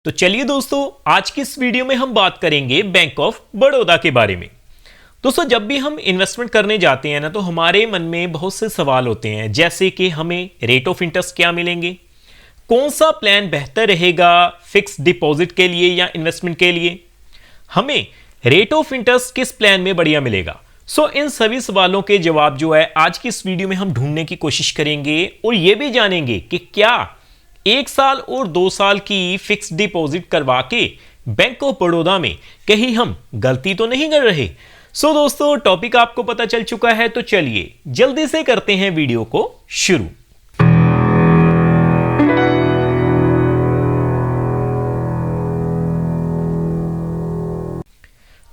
तो चलिए दोस्तों, आज की इस वीडियो में हम बात करेंगे बैंक ऑफ बड़ौदा के बारे में। दोस्तों, जब भी हम इन्वेस्टमेंट करने जाते हैं ना, तो हमारे मन में बहुत से सवाल होते हैं, जैसे कि हमें रेट ऑफ इंटरेस्ट क्या मिलेंगे, कौन सा प्लान बेहतर रहेगा फिक्स डिपॉजिट के लिए या इन्वेस्टमेंट के लिए, हमें रेट ऑफ इंटरेस्ट किस प्लान में बढ़िया मिलेगा। इन सभी सवालों के जवाब जो है आज की इस वीडियो में हम ढूंढने की कोशिश करेंगे और यह भी जानेंगे कि क्या 1 साल और 2 साल की फिक्स डिपॉजिट करवा के बैंक ऑफ बड़ौदा में कहीं हम गलती तो नहीं कर रहे। दोस्तों, टॉपिक आपको पता चल चुका है, तो चलिए जल्दी से करते हैं वीडियो को शुरू।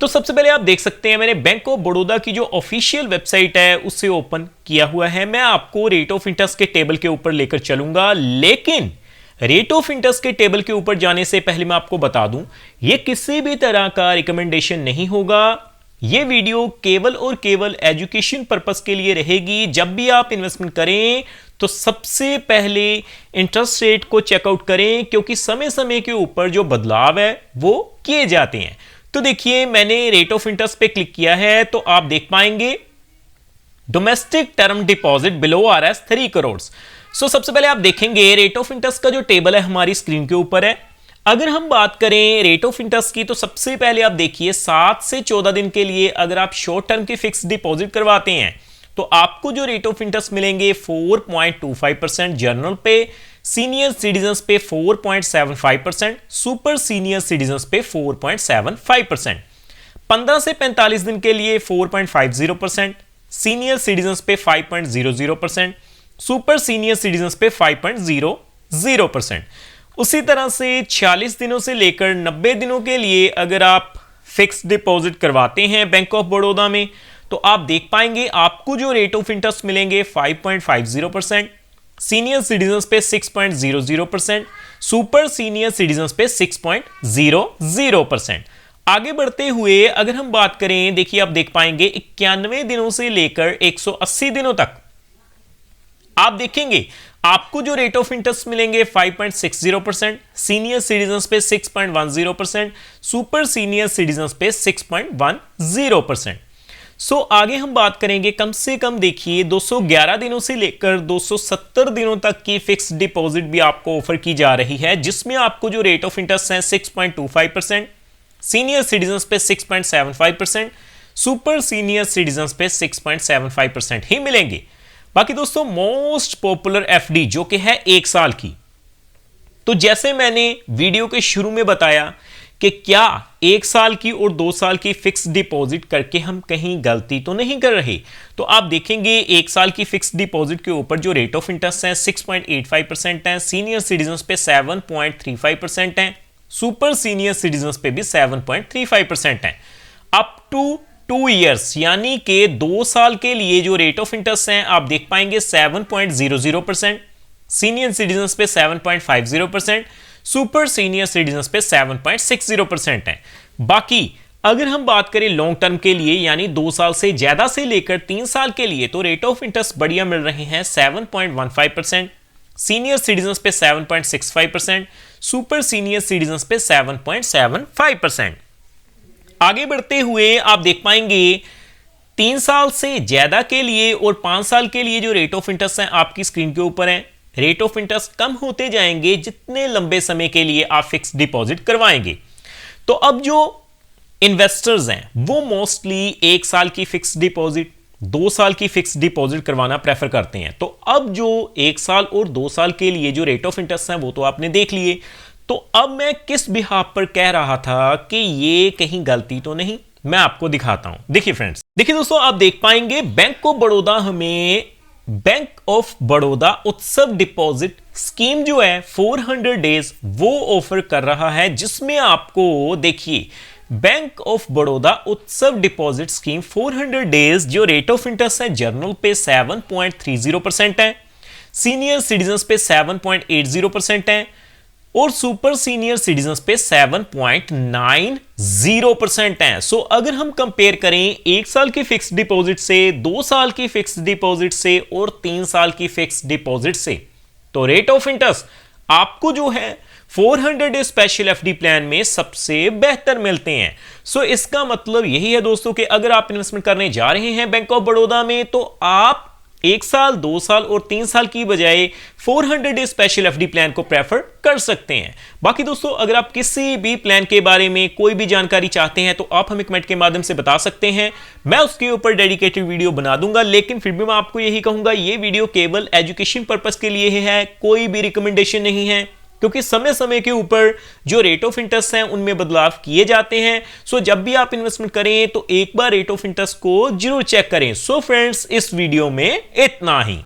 तो सबसे पहले आप देख सकते हैं, मैंने बैंक ऑफ बड़ौदा की जो ऑफिशियल वेबसाइट है उसे ओपन किया हुआ है। मैं आपको रेट ऑफ इंटरेस्ट के टेबल के ऊपर लेकर चलूंगा, लेकिन रेट ऑफ इंटरेस्ट के टेबल के ऊपर जाने से पहले मैं आपको बता दूं, यह किसी भी तरह का रिकमेंडेशन नहीं होगा। यह वीडियो केवल और केवल एजुकेशन पर्पस के लिए रहेगी। जब भी आप इन्वेस्टमेंट करें तो सबसे पहले इंटरेस्ट रेट को चेकआउट करें, क्योंकि समय समय के ऊपर जो बदलाव है वो किए जाते हैं। तो देखिए, मैंने रेट ऑफ इंटरेस्ट पे क्लिक किया है, तो आप देख पाएंगे domestic term deposit below RS 3 crore. सबसे पहले आप देखेंगे रेट ऑफ इंटरेस्ट का जो टेबल है हमारी स्क्रीन के ऊपर है। अगर हम बात करें रेट ऑफ इंटरेस्ट की, तो सबसे पहले आप देखिए 7 से 14 दिन के लिए अगर आप शॉर्ट टर्म की फिक्स डिपॉजिट करवाते हैं तो आपको जो रेट ऑफ इंटरेस्ट मिलेंगे 4.25% जनरल पे, सीनियर सिटीजन्स पे 4.75%, सुपर सीनियर सिटीजन्स पे 4.75%, 15 से 45 दिन के लिए 4.50%, सीनियर सिटीजन्स पे 5.00%, सुपर सीनियर सिटीजन्स पे 5.00%। उसी तरह से 40 दिनों से लेकर 90 दिनों के लिए अगर आप फिक्स डिपॉजिट करवाते हैं बैंक ऑफ बड़ौदा में, तो आप देख पाएंगे आपको जो रेट ऑफ इंटरेस्ट मिलेंगे 5.50%, सीनियर सिटीजन्स पे 6.00%, सुपर सीनियर सिटीजन्स पे 6.00%। आगे बढ़ते हुए अगर हम बात करें, देखिए आप देख पाएंगे 91 दिनों से लेकर 180 दिनों तक आप देखेंगे आपको जो रेट ऑफ इंटरेस्ट मिलेंगे 5.60%, सीनियर सिटीजन्स पे 6.10%, सुपर सीनियर सिटीजन्स पे 6.10%। आगे हम बात करेंगे, कम से कम देखिए 211 दिनों से लेकर 270 दिनों तक की फिक्स डिपॉजिट भी आपको ऑफर की जा रही है, जिसमें आपको जो रेट ऑफ इंटरेस्ट है 6.25%, सीनियर सिटीजन्स पे 6.75%, सुपर सीनियर सिटीजन्स पे 6.75% ही मिलेंगे। बाकी दोस्तों, मोस्ट पॉपुलर FD जो कि है 1 साल की, तो जैसे मैंने वीडियो के शुरू में बताया कि क्या 1 साल की और 2 साल की फिक्स डिपॉजिट करके हम कहीं गलती तो नहीं कर रहे। तो आप देखेंगे 1 साल की फिक्स डिपॉजिट के ऊपर जो रेट ऑफ इंटरेस्ट है 6.85% है, सीनियर सिटीजन्स पे 7.35% है, सुपर सीनियर सिटीजन्स पे भी 7.35% है। अप टू 2 इयर्स यानी कि 2 साल के लिए जो रेट ऑफ इंटरेस्ट है आप देख पाएंगे 7.00%, सीनियर सिटीजन्स पे 7.50%, सुपर सीनियर सिटीजन्स पे 7.60% है। बाकी अगर हम बात करें लॉन्ग टर्म के लिए, यानी 2 साल से ज्यादा से लेकर 3 साल के लिए, तो रेट ऑफ इंटरेस्ट बढ़िया मिल रहे हैं 7.15%, सीनियर सिटीजन्स पे 7.65%, सुपर सीनियर सिटीजन्स पे 7.75%। आगे बढ़ते हुए आप देख पाएंगे 3 साल से ज्यादा के लिए और 5 साल के लिए जो रेट ऑफ इंटरेस्ट है आपकी स्क्रीन के ऊपर है। रेट ऑफ इंटरेस्ट कम होते जाएंगे जितने लंबे समय के लिए आप फिक्स डिपॉजिट करवाएंगे। तो अब जो इन्वेस्टर्स हैं वो मोस्टली 1 साल की फिक्स डिपॉजिट, 2 साल की फिक्स डिपॉजिट करवाना प्रेफर करते हैं। तो अब जो 1 साल और 2 साल के लिए जो रेट ऑफ इंटरेस्ट है वो तो आपने देख लिए। तो अब मैं किस बिहाफ पर कह रहा था कि ये कहीं गलती तो नहीं, मैं आपको दिखाता हूं। देखिए फ्रेंड्स, देखिए दोस्तों, आप देख पाएंगे बैंक ऑफ बड़ौदा हमें बैंक ऑफ बड़ौदा उत्सव डिपॉजिट स्कीम जो है 400 डेज वो ऑफर कर रहा है, जिसमें आपको देखिए बैंक ऑफ बड़ौदा उत्सव डिपॉजिट स्कीम 400 डेज जो रेट ऑफ इंटरेस्ट है जर्नल पे 7.30% है, सीनियर सिटीजन्स पे 7.80% है और सुपर सीनियर सिटीजन्स पे 7.90% है। अगर हम कंपेयर करें 1 साल की फिक्स डिपॉजिट से, 2 साल की फिक्स डिपॉजिट से और 3 साल की फिक्स डिपॉजिट से, तो रेट ऑफ इंटरेस्ट आपको जो है 400 डे स्पेशल एफडी प्लान में सबसे बेहतर मिलते हैं। सो इसका मतलब यही है दोस्तों कि अगर आप इन्वेस्टमेंट करने जा रहे हैं बैंक ऑफ बड़ौदा में तो आप 1 साल, 2 साल और 3 साल की बजाय 400 डे स्पेशल एफडी प्लान को प्रेफर कर सकते हैं। बाकी दोस्तों अगर आप किसी भी प्लान के बारे में कोई भी जानकारी चाहते हैं तो आप हमें कमेंट के माध्यम से बता सकते हैं, मैं उसके ऊपर डेडिकेटेड वीडियो बना दूंगा। लेकिन फिर भी मैं आपको यही कहूंगा, ये वीडियो केवल एजुकेशन पर्पस के लिए है, कोई भी रिकमेंडेशन नहीं है, क्योंकि समय समय के ऊपर जो रेट ऑफ इंटरेस्ट हैं उनमें बदलाव किए जाते हैं। सो जब भी आप इन्वेस्टमेंट करें तो एक बार रेट ऑफ इंटरेस्ट को जरूर चेक करें। सो फ्रेंड्स, इस वीडियो में इतना ही।